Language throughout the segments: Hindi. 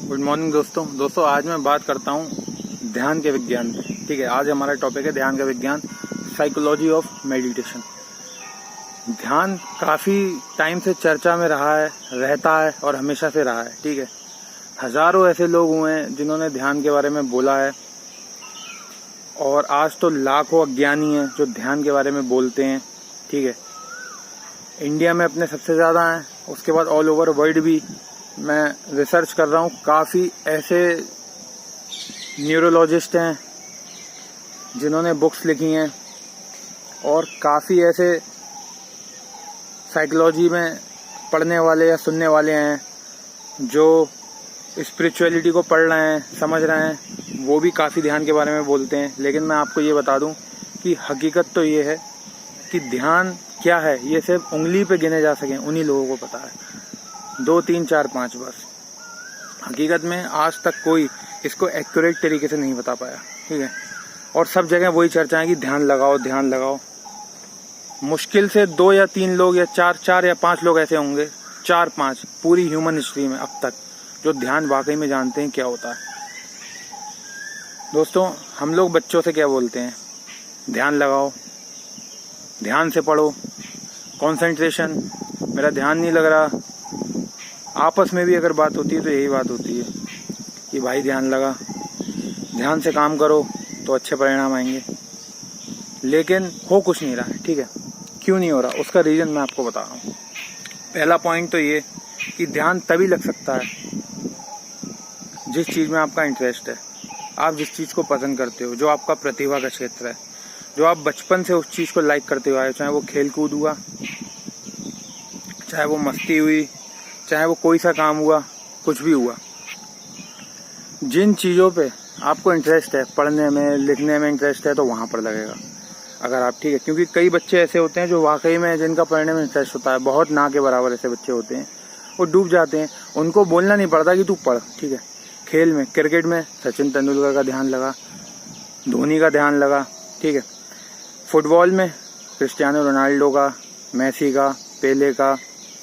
गुड मॉर्निंग दोस्तों आज मैं बात करता हूँ ध्यान के विज्ञान पे। ठीक है, आज हमारा टॉपिक है ध्यान का विज्ञान, साइकोलॉजी ऑफ मेडिटेशन। ध्यान काफी टाइम से चर्चा में रहा है, रहता है और हमेशा से रहा है। ठीक है, हजारों ऐसे लोग हुए हैं जिन्होंने ध्यान के बारे में बोला है और आज तो लाखों अज्ञानी हैं जो ध्यान के बारे में बोलते हैं। ठीक है, इंडिया में अपने सबसे ज्यादा हैं, उसके बाद ऑल ओवर वर्ल्ड भी मैं रिसर्च कर रहा हूँ। काफ़ी ऐसे न्यूरोलॉजिस्ट हैं जिन्होंने बुक्स लिखी हैं और काफ़ी ऐसे साइकोलॉजी में पढ़ने वाले या सुनने वाले हैं जो स्पिरिचुअलिटी को पढ़ रहे हैं, समझ रहे हैं, वो भी काफ़ी ध्यान के बारे में बोलते हैं। लेकिन मैं आपको ये बता दूं कि हकीकत तो ये है कि ध्यान क्या है ये सिर्फ उंगली पे गिने जा सकें उन्हीं लोगों को पता है, 2, 3, 4, 5 बस। हकीकत में आज तक कोई इसको एक्यूरेट तरीके से नहीं बता पाया। ठीक है, और सब जगह वही चर्चा है कि ध्यान लगाओ ध्यान लगाओ। मुश्किल से 2 या 3 लोग या 4 या 5 लोग ऐसे होंगे, 4-5 पूरी ह्यूमन हिस्ट्री में अब तक, जो ध्यान वाकई में जानते हैं क्या होता है। दोस्तों, हम लोग बच्चों से क्या बोलते हैं? ध्यान लगाओ, ध्यान से पढ़ो, कंसंट्रेशन, मेरा ध्यान नहीं लग रहा। आपस में भी अगर बात होती है तो यही बात होती है कि भाई ध्यान लगा, ध्यान से काम करो तो अच्छे परिणाम आएंगे। लेकिन हो कुछ नहीं रहा है। ठीक है, क्यों नहीं हो रहा? उसका रीजन मैं आपको बता रहा हूँ। पहला पॉइंट तो ये कि ध्यान तभी लग सकता है जिस चीज में आपका इंटरेस्ट है, आप जिस चीज को पसंद करते हो, जो आपका प्रतिभा का क्षेत्र है, जो आप बचपन से उस चीज को लाइक करते हुए आए, चाहे वो खेल कूद हुआ, चाहे वो मस्ती हुई, चाहे वो कोई सा काम हुआ, कुछ भी हुआ। जिन चीज़ों पे आपको इंटरेस्ट है, पढ़ने में, लिखने में इंटरेस्ट है, तो वहाँ पर लगेगा अगर आप। ठीक है, क्योंकि कई बच्चे ऐसे होते हैं जो वाकई में जिनका पढ़ने में इंटरेस्ट होता है, बहुत ना के बराबर ऐसे बच्चे होते हैं, वो डूब जाते हैं। उनको बोलना नहीं पड़ता कि तू पढ़। ठीक है, खेल में, क्रिकेट में सचिन तेंदुलकर का ध्यान लगा, धोनी का ध्यान लगा। ठीक है, फुटबॉल में क्रिस्टियानो रोनाल्डो का, मेसी का, पेले का,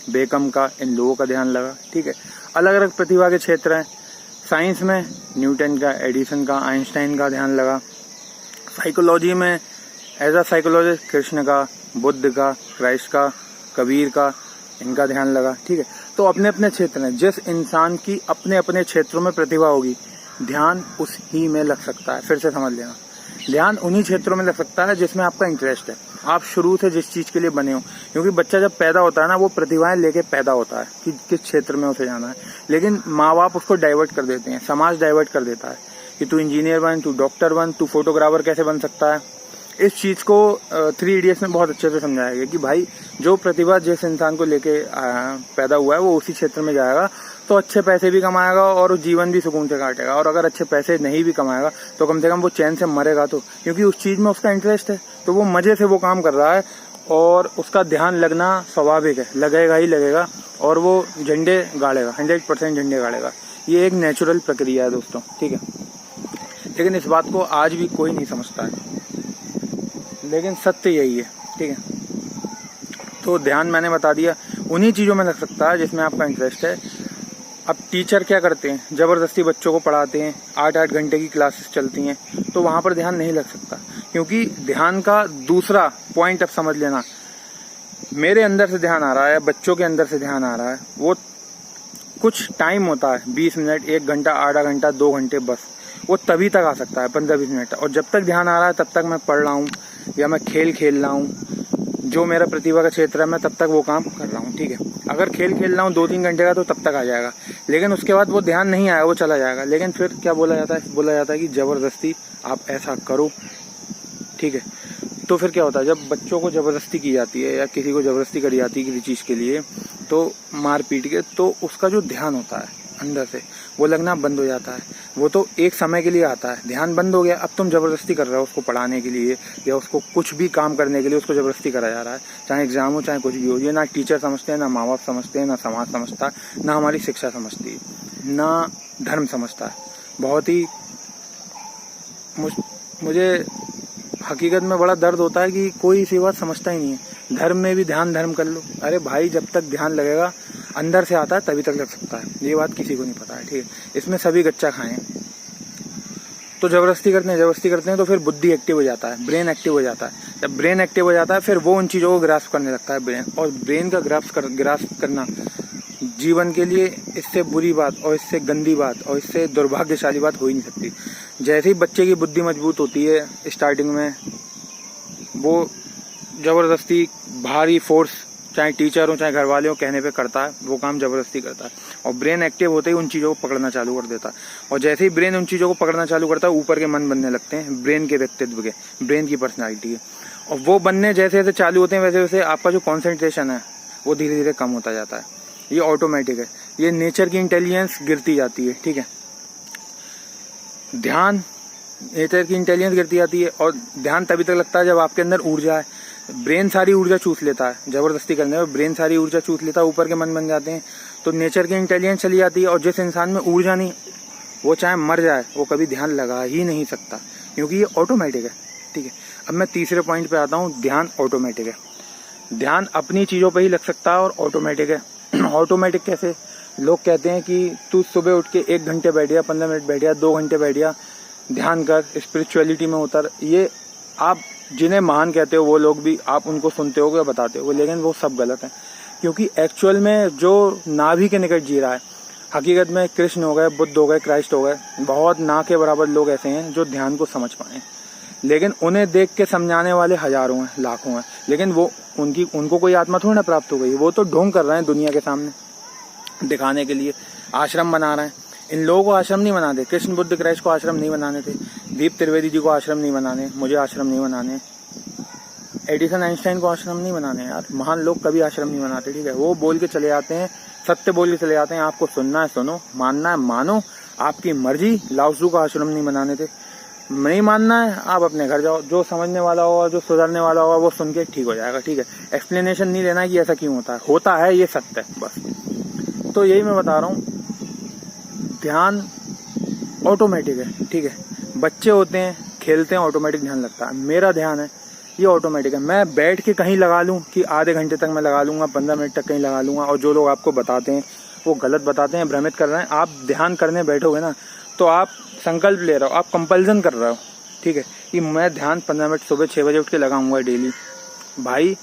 बेकम का, इन लोगों का ध्यान लगा। ठीक है, अलग अलग प्रतिभा के क्षेत्र हैं। साइंस में न्यूटन का, एडिसन का, आइंस्टाइन का ध्यान लगा। साइकोलॉजी में एज अ साइकोलॉजिस्ट कृष्ण का, बुद्ध का, क्राइस्ट का, कबीर का, इनका ध्यान लगा। ठीक है, तो अपने अपने क्षेत्र में जिस इंसान की अपने अपने क्षेत्रों में प्रतिभा होगी, ध्यान उस ही में लग सकता है। फिर से समझ लेना, ध्यान उन्हीं क्षेत्रों में लग सकता है जिसमें आपका इंटरेस्ट है, आप शुरू से जिस चीज के लिए बने हो। क्योंकि बच्चा जब पैदा होता है ना, वो प्रतिभाएं लेके पैदा होता है कि किस क्षेत्र में उसे जाना है। लेकिन माँ बाप उसको डाइवर्ट कर देते हैं, समाज डाइवर्ट कर देता है कि तू इंजीनियर बन, तू डॉक्टर बन, तू फोटोग्राफर कैसे बन सकता है। इस चीज को 3 इडियट्स में बहुत अच्छे से समझाया गया कि भाई जो प्रतिभा जिस इंसान को लेके पैदा हुआ है, वो उसी क्षेत्र में जाएगा तो अच्छे पैसे भी कमाएगा और जीवन भी सुकून से काटेगा। और अगर अच्छे पैसे नहीं भी कमाएगा तो कम से कम वो चैन से मरेगा, तो क्योंकि उस चीज में उसका इंटरेस्ट है, तो वो मजे से वो काम कर रहा है और उसका ध्यान लगना स्वाभाविक है, लगेगा ही लगेगा और वो झंडे गाड़ेगा, 100% झंडे गाड़ेगा। ये एक नेचुरल प्रक्रिया है दोस्तों। ठीक है, लेकिन इस बात को आज भी कोई नहीं समझता है, लेकिन सत्य यही है। ठीक है, तो ध्यान मैंने बता दिया उन्हीं चीजों में लग सकता है जिसमें आपका इंटरेस्ट है। अब टीचर क्या करते हैं? जबरदस्ती बच्चों को पढ़ाते हैं, 8-8 घंटे की क्लासेस चलती हैं, तो वहां पर ध्यान नहीं लग सकता। क्योंकि ध्यान का दूसरा पॉइंट अब समझ लेना, मेरे अंदर से ध्यान आ रहा है, बच्चों के अंदर से ध्यान आ रहा है, वो कुछ टाइम होता है, 20 मिनट, 1 घंटा, आधा घंटा, 2 घंटे, बस वो तभी तक आ सकता है, 15-20 मिनट। और जब तक ध्यान आ रहा है तब तक मैं पढ़ रहा हूँ या मैं खेल खेल रहा हूँ, जो मेरा प्रतिभा का क्षेत्र है, मैं तब तक वो काम कर रहा हूँ। ठीक है, अगर खेल खेल रहा हूँ 2-3 घंटे का तो तब तक आ जाएगा, लेकिन उसके बाद वो ध्यान नहीं आया, वो चला जाएगा। लेकिन फिर क्या बोला जाता है? बोला जाता है कि जबरदस्ती आप ऐसा करो। ठीक है, तो फिर क्या होता है? जब बच्चों को जबरदस्ती की जाती है या किसी को जबरदस्ती करी जाती है किसी चीज के लिए, तो मार पीट के, तो उसका जो ध्यान होता है अंदर से, वो लगना बंद हो जाता है। वो तो एक समय के लिए आता है, ध्यान बंद हो गया, अब तुम जबरदस्ती कर रहे हो उसको पढ़ाने के लिए या उसको कुछ भी काम करने के लिए, उसको जबरदस्ती करा जा रहा है, चाहे एग्जाम हो चाहे कुछ भी हो। ये ना टीचर समझते हैं, ना माँ बाप समझते हैं, ना समाज समझता है, ना हमारी शिक्षा समझती है, ना धर्म समझता है। बहुत ही मुझे हकीकत में बड़ा दर्द होता है कि कोई इसी बात समझता ही नहीं है। धर्म में भी ध्यान धर्म कर लो, अरे भाई जब तक ध्यान लगेगा अंदर से आता है तभी तक लग सकता है, ये बात किसी को नहीं पता है, ठीक है। इसमें सभी गच्चा खाएं, तो जबरदस्ती करते हैं तो फिर बुद्धि एक्टिव हो जाता है, ब्रेन एक्टिव हो जाता है। जब ब्रेन एक्टिव हो जाता है फिर वो उन चीज़ों को ग्रास्प करने लगता है ब्रेन, और ब्रेन का ग्रास्प करना जीवन के लिए इससे बुरी बात और इससे गंदी बात और इससे दुर्भाग्यशाली बात हो ही नहीं सकती। जैसे ही बच्चे की बुद्धि मजबूत होती है स्टार्टिंग में, वो जबरदस्ती भारी फोर्स, चाहे टीचर हो चाहे घर वाले हो, कहने पे करता है, वो काम जबरदस्ती करता है। और ब्रेन एक्टिव होते ही उन चीज़ों को पकड़ना चालू कर देता है, और जैसे ही ब्रेन उन चीज़ों को पकड़ना चालू करता है ऊपर के मन बनने लगते हैं, ब्रेन के व्यक्तित्व के, ब्रेन की पर्सनैलिटी के। और वो बनने जैसे जैसे चालू होते हैं वैसे वैसे आपका जो कॉन्सेंट्रेशन है वो धीरे धीरे कम होता जाता है। ये ऑटोमेटिक है, ये नेचर की इंटेलिजेंस गिरती जाती है, ठीक है। ध्यान, नेचर की इंटेलिजेंस गिरती जाती है, और ध्यान तभी तक लगता है जब आपके अंदर ऊर्जा है। ब्रेन सारी ऊर्जा चूस लेता है, जबरदस्ती करने में ब्रेन सारी ऊर्जा चूस लेता है, ऊपर के मन बन जाते हैं, तो नेचर की इंटेलिजेंस चली जाती है। और जिस इंसान में ऊर्जा नहीं, वो चाहे मर जाए वो कभी ध्यान लगा ही नहीं सकता, क्योंकि ये ऑटोमेटिक है, ठीक है। अब मैं तीसरे पॉइंट पे आता हूँ, ध्यान ऑटोमेटिक है। ध्यान अपनी चीज़ों पर ही लग सकता है और ऑटोमेटिक है। ऑटोमेटिक कैसे? लोग कहते हैं कि तू सुबह उठ के 1 घंटे बैठ गया, 15 मिनट बैठ गया, 2 घंटे बैठ गया, ध्यान कर, स्पिरिचुअलिटी में उतर। ये आप जिन्हें महान कहते हो वो लोग भी, आप उनको सुनते हो या बताते हो, लेकिन वो सब गलत है। क्योंकि एक्चुअल में जो नाभि के निकट जी रहा है, हकीकत में कृष्ण हो गए, बुद्ध हो गए, क्राइस्ट हो गए, बहुत ना के बराबर लोग ऐसे हैं जो ध्यान को समझ पाए, लेकिन उन्हें देख के समझाने वाले हजारों हैं, लाखों हैं, लेकिन वो उनको कोई आत्मा थोड़ी ना प्राप्त हो गई। वो तो ढोंग कर रहे हैं दुनिया के सामने दिखाने के लिए, आश्रम बना रहे हैं। इन लोगों को आश्रम नहीं बनाते, कृष्ण बुद्ध क्राइस्ट को आश्रम नहीं बनाने थे, दीप त्रिवेदी जी को आश्रम नहीं बनाने, मुझे आश्रम नहीं बनाने, एडिसन आइंस्टाइन को आश्रम नहीं बनाने। यार महान लोग कभी आश्रम नहीं बनाते, ठीक है। वो बोल के चले जाते हैं, सत्य बोल के चले जाते हैं, आपको सुनना है सुनो, मानना है मानो, आपकी मर्जी। लाओ त्सु को आश्रम नहीं बनाने थे, नहीं मानना है आप अपने घर जाओ, जो समझने वाला होगा, जो सुधरने वाला होगा वो सुन के ठीक हो जाएगा, ठीक है। एक्सप्लेनेशन नहीं देना कि ऐसा क्यों होता है, ये सत्य है बस। तो यही मैं बता रहा हूँ, ध्यान ऑटोमेटिक है, ठीक है। बच्चे होते हैं, खेलते हैं, ऑटोमेटिक ध्यान लगता है। मेरा ध्यान है ये ऑटोमेटिक है। मैं बैठ के कहीं लगा लूं कि आधे घंटे तक मैं लगा लूंगा, 15 मिनट तक कहीं लगा लूंगा, और जो लोग आपको बताते हैं वो गलत बताते हैं, भ्रमित कर रहे हैं। आप ध्यान करने बैठोगे ना तो आप संकल्प ले रहे हो, आप कंपल्सन कर रहे हो, ठीक है, कि मैं ध्यान 15 मिनट सुबह 6 बजे उठ के लगाऊंगा डेली। भाई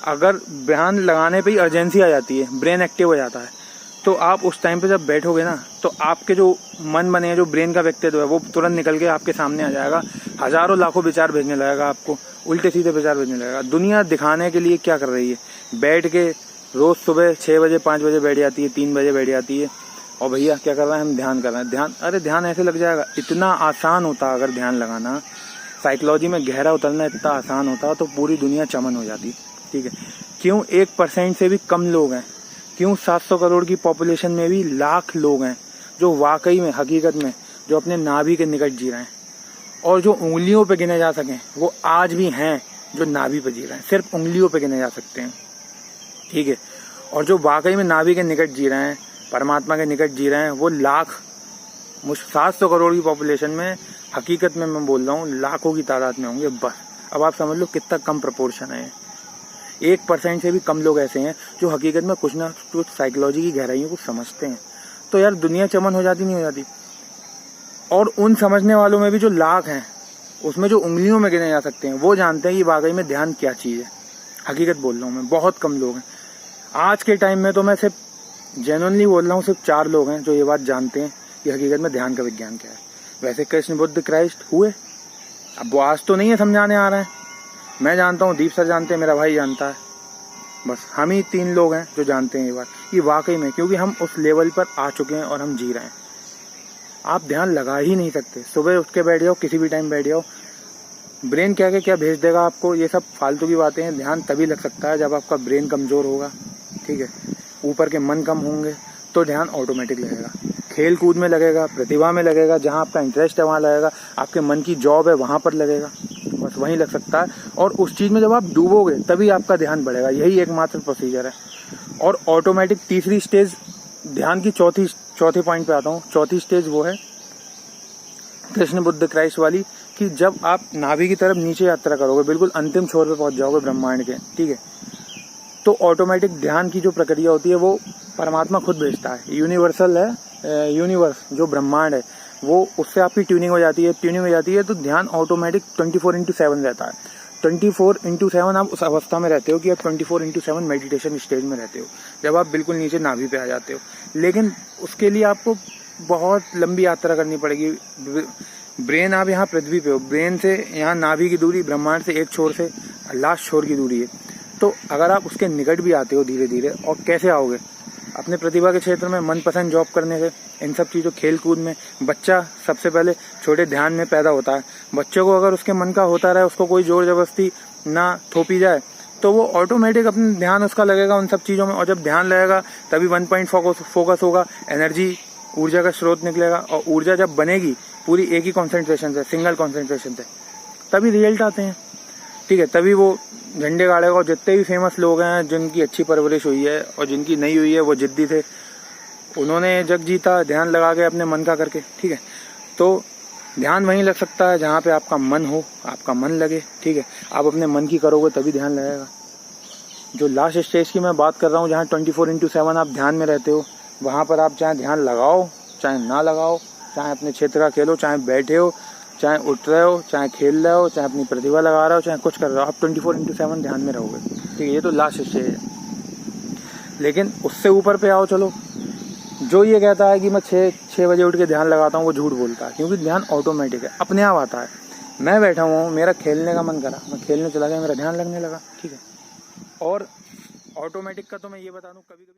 अगर ध्यान लगाने पे ही अर्जेंसी आ जाती है, ब्रेन एक्टिव हो जाता है, तो आप उस टाइम पे जब बैठोगे ना तो आपके जो मन बने, जो ब्रेन का व्यक्तित्व है, वो तुरंत निकल के आपके सामने आ जाएगा, हजारों लाखों विचार भेजने लगेगा आपको, उल्टे सीधे विचार भेजने लगेगा। दुनिया दिखाने के लिए क्या कर रही है, बैठ के रोज सुबह 6 बजे 5 बजे बैठ जाती है, 3 बजे बैठ जाती है, और भैया क्या कर रहे हैं, हम ध्यान कर रहे हैं। ध्यान, अरे ध्यान ऐसे लग जाएगा। इतना आसान होता अगर ध्यान लगाना, साइकोलॉजी में गहरा उतरना इतना आसान होता तो पूरी दुनिया चमन हो जाती, ठीक है। क्यों 1% से भी कम लोग हैं, क्यों 700 करोड़ की पॉपुलेशन में भी लाख लोग हैं जो वाकई में, हकीकत में, जो अपने नाभि के निकट जी रहे हैं, और जो उंगलियों पे गिने जा सकें वो आज भी हैं जो नाभि पे जी रहे हैं, सिर्फ उंगलियों पे गिने जा सकते हैं, ठीक है। और जो वाकई में नाभि के निकट जी रहे हैं, परमात्मा के निकट जी रहे हैं, वो लाख, 700 करोड़ की पॉपुलेशन में, हकीकत में मैं बोल रहा हूँ लाखों की तादाद में होंगे बस। अब आप समझ लो कितना कम प्रपोर्शन है। 1% से भी कम लोग ऐसे हैं जो हकीकत में कुछ ना कुछ साइकोलॉजी की गहराइयों को समझते हैं। तो यार दुनिया चमन हो जाती नहीं हो जाती। और उन समझने वालों में भी जो लाख हैं, उसमें जो उंगलियों में गिने जा सकते हैं, वो जानते हैं कि वाकई में ध्यान क्या चीज़ है। हकीकत बोल रहा हूँ मैं, बहुत कम लोग हैं आज के टाइम में। तो मैं सिर्फ जेन्युइनली बोल रहा हूँ, सिर्फ 4 लोग हैं जो ये बात जानते हैं कि हकीकत में ध्यान का विज्ञान क्या है। वैसे कृष्ण बुद्ध क्राइस्ट हुए, अब वो आज तो नहीं है समझाने आ रहे हैं। मैं जानता हूँ, दीप सर जानते हैं, मेरा भाई जानता है, बस हम ही 3 लोग हैं जो जानते हैं ये बात कि वाकई में, क्योंकि हम उस लेवल पर आ चुके हैं और हम जी रहे हैं। आप ध्यान लगा ही नहीं सकते। सुबह उठ के बैठ जाओ, किसी भी टाइम बैठ जाओ, ब्रेन क्या भेज देगा आपको, ये सब फालतू की बातें हैं। ध्यान तभी लग सकता है जब आपका ब्रेन कमजोर होगा, ठीक है, ऊपर के मन कम होंगे, तो ध्यान ऑटोमेटिक लगेगा। खेल कूद में लगेगा, प्रतिभा में लगेगा, जहाँ आपका इंटरेस्ट है वहाँ लगेगा, आपके मन की जॉब है वहाँ पर लगेगा, बस वहीं लग सकता है। और उस चीज़ में जब आप डूबोगे तभी आपका ध्यान बढ़ेगा, यही एकमात्र प्रोसीजर है। और ऑटोमेटिक तीसरी स्टेज ध्यान की, चौथे पॉइंट पे आता हूँ। चौथी स्टेज वो है कृष्ण बुद्ध क्राइस्ट वाली, कि जब आप नाभि की तरफ नीचे यात्रा करोगे, बिल्कुल अंतिम छोर पे पहुंच जाओगे ब्रह्मांड के, ठीक है, तो ऑटोमेटिक ध्यान की जो प्रक्रिया होती है वो परमात्मा खुद भेजता है, यूनिवर्सल है, यूनिवर्स जो ब्रह्मांड है वो, उससे आपकी ट्यूनिंग हो जाती है तो ध्यान ऑटोमेटिक 24/7 रहता है। 24/7 आप उस अवस्था में रहते हो कि आप 24/7 मेडिटेशन स्टेज में रहते हो, जब आप बिल्कुल नीचे नाभि पे आ जाते हो। लेकिन उसके लिए आपको बहुत लंबी यात्रा करनी पड़ेगी। ब्रेन, आप यहाँ पृथ्वी पे हो, ब्रेन से यहाँ नाभि की दूरी ब्रह्मांड से एक छोर से लास्ट छोर की दूरी है। तो अगर आप उसके निकट भी आते हो धीरे धीरे, और कैसे आओगे? अपने प्रतिभा के क्षेत्र में मनपसंद जॉब करने से, इन सब चीज़ों, खेल कूद में। बच्चा सबसे पहले छोटे ध्यान में पैदा होता है। बच्चों को अगर उसके मन का होता रहे, उसको कोई जोर जबरदस्ती ना थोपी जाए, तो वो ऑटोमेटिक अपने ध्यान उसका लगेगा उन सब चीज़ों में। और जब ध्यान लगेगा तभी 1 पॉइंट फोकस होगा, एनर्जी, ऊर्जा का स्रोत निकलेगा। और ऊर्जा जब बनेगी पूरी एक ही कॉन्सेंट्रेशन से, सिंगल कॉन्सेंट्रेशन से, तभी रिजल्ट आते हैं। ठीक है, तभी वो झंडे गाड़ेगा। और जितने भी फेमस लोग हैं जिनकी अच्छी परवरिश हुई है और जिनकी नहीं हुई है, वो जिद्दी थे, उन्होंने जग जीता ध्यान लगा के अपने मन का करके। ठीक है, तो ध्यान वहीं लग सकता है जहाँ पे आपका मन हो, आपका मन लगे। ठीक है, आप अपने मन की करोगे तभी ध्यान लगेगा। जो लास्ट स्टेज की मैं बात कर रहा हूँ, जहाँ 24/7 आप ध्यान में रहते हो, वहाँ पर आप चाहे ध्यान लगाओ चाहे ना लगाओ, चाहे अपने क्षेत्र का खेलो, चाहे बैठे हो, चाहे उठ रहे हो, चाहे खेल रहे हो, चाहे अपनी प्रतिभा लगा रहे हो, चाहे कुछ कर रहे हो, आप 24/7 ध्यान में रहोगे। ठीक है, ये तो लास्ट स्टेज है। लेकिन उससे ऊपर पे आओ। चलो, जो ये कहता है कि मैं 6 बजे उठ के ध्यान लगाता हूँ, वो झूठ बोलता है, क्योंकि ध्यान ऑटोमेटिक है, अपने आप आता है। मैं बैठा हुआ हूँ, मेरा खेलने का मन करा, मैं खेलने चला गया, मेरा ध्यान लगने लगा। ठीक है, और ऑटोमेटिक का तो मैं ये बता दूँ, कभी कभी